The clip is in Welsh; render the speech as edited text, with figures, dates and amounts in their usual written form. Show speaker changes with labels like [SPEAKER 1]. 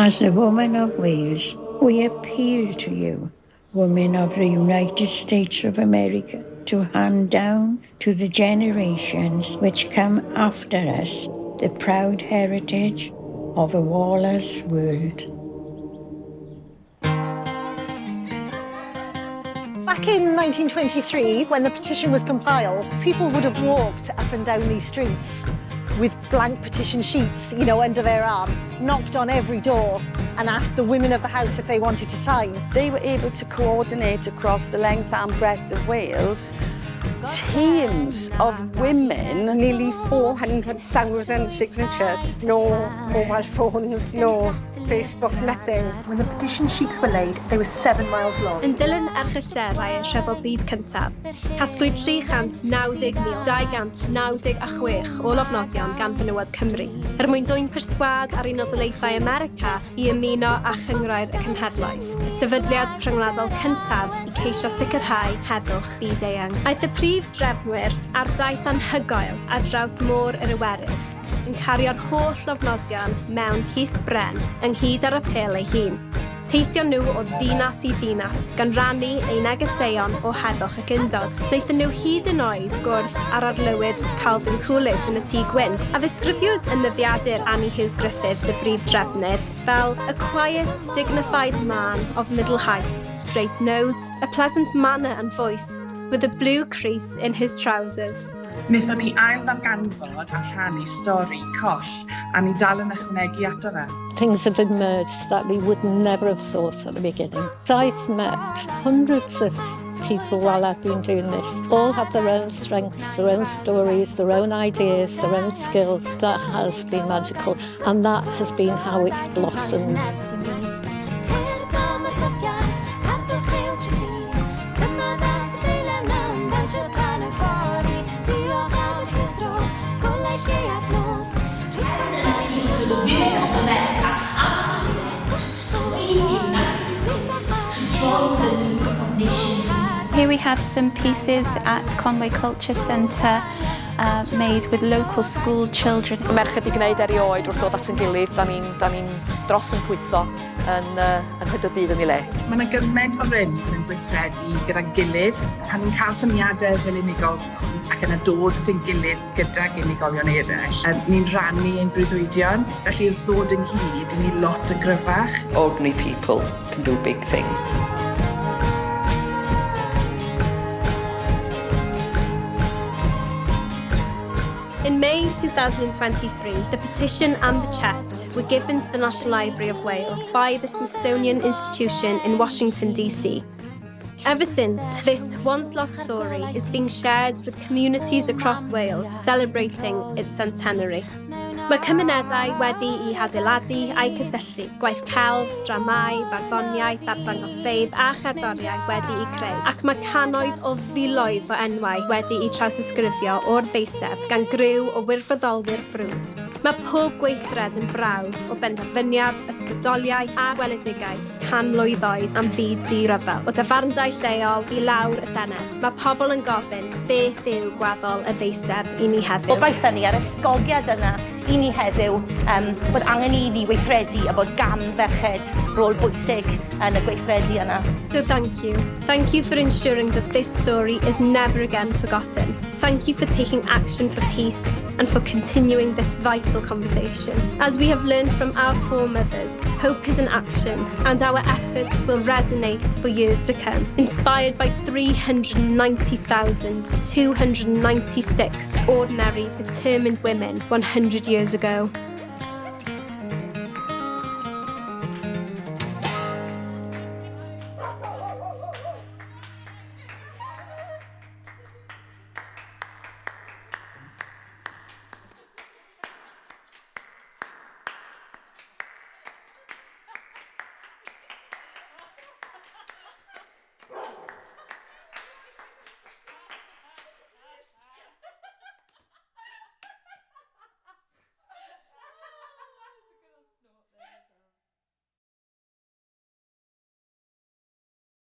[SPEAKER 1] As the woman of Wales, we appeal to you, women of the United States of America, to hand down to the generations which come after us the proud heritage of a warless world.
[SPEAKER 2] Back in 1923, when the petition was compiled, people would have walked up and down these streets with blank petition sheets, under their arm, knocked on every door and asked the women of the house if they wanted to sign.
[SPEAKER 3] They were able to coordinate across the length and breadth of Wales teams of women.
[SPEAKER 4] Nearly 400,000 signatures. No mobile phones, no Facebook, nothing.
[SPEAKER 2] When the petition sheets were laid, they were 7 miles long.
[SPEAKER 5] Yn dilyn erchyllderau y Rhyfel Byd Cyntaf, casglwyd 390,996 o lofnodion gan Menywod Cymru, mwyn dwyn perswad ar Unol Daleithiau America i ymuno â chynghrair y cenhedlaeth, y sefydliad rhyngwladol cyntaf i ceisio sicrhau heddwch byd-eang. Aeth y prif drefnwyr ar daith anhygoel ar draws môr yr Iwerydd, yn cario'r holl lofnodion mewn hys bren ynghyd ar apel ei hun. Teithio nhw o ddinas i ddinas, gan rannu ei negeseuon o heddwch ac undod. Wnaethon nhw hyd yn oed gwrdd ar arlywydd Calvin Coolidge yn y Tŷ Gwyn, a ddisgrifiwyd yn nyddiadur Annie Hughes Griffiths y brif drefnydd fel a quiet, dignified man of middle height, straight nose, a pleasant manner and voice, with a blue crease in his trousers.
[SPEAKER 6] Wnaethon ni ail ddarganfod a rhannu stori coll, a ni dal yn ychwanegu ato fe.
[SPEAKER 7] Things have emerged that we would never have thought at the beginning. I've met hundreds of people while I've been doing this. All have their own strengths, their own stories, their own ideas, their own skills. That has been magical, and that has been how it's blossomed.
[SPEAKER 8] Here we have some pieces at Conway Culture Centre made with local school children.
[SPEAKER 3] Y merched i gwneud erioed wrth ddod at yn gilydd, da ni'n dros yn pwytho yn rhedeg byd yn ei le.
[SPEAKER 6] Mae yna gymaint o rym yn gweithredu gyda'n gilydd, pan ni'n cael syniadau fel unigolion ac yna dod at ein gilydd gyda'r unigolion eraill. Ni'n rannu ein breuddwydion, felly wrth ddod ynghyd, ni lot yn gryfach.
[SPEAKER 9] Ordinary people can do big things.
[SPEAKER 5] In May 2023, the petition and the chest were given to the National Library of Wales by the Smithsonian Institution in Washington, D.C. Ever since, this once-lost story is being shared with communities across Wales, celebrating its centenary. Mae cymunedau wedi I hadeiladu a'i cysylltu, gwaith celf, dramau, barddoniaeth, arddangosfeydd a cherddoriaeth wedi I creu, ac mae cannoedd o filoedd o enwau wedi I trawsysgrifio o'r Deiseb gan griw o wirfoddolwyr brwd. Mae pob gweithred yn brawd o benderfyniad, ysbrydoliaeth a weledigaeth canmlwyddoedd am fyd di-ryfel. O dyfarndau lleol I lawr y Senedd, mae pobl yn gofyn beth yw gwaddol y Deiseb I ni heddiw.
[SPEAKER 10] Gobeithio ni ar ysgogiad yna I ni heddiw bod angen I ni weithredu a bod gan ferched rôl bwysig yn y gweithredu yna.
[SPEAKER 5] So thank you. Thank you for ensuring that this story is never again forgotten. Thank you for taking action for peace and for continuing this vital conversation. As we have learned from our foremothers, hope is an action and our efforts will resonate for years to come, inspired by 390,296 ordinary, determined women 100 years ago.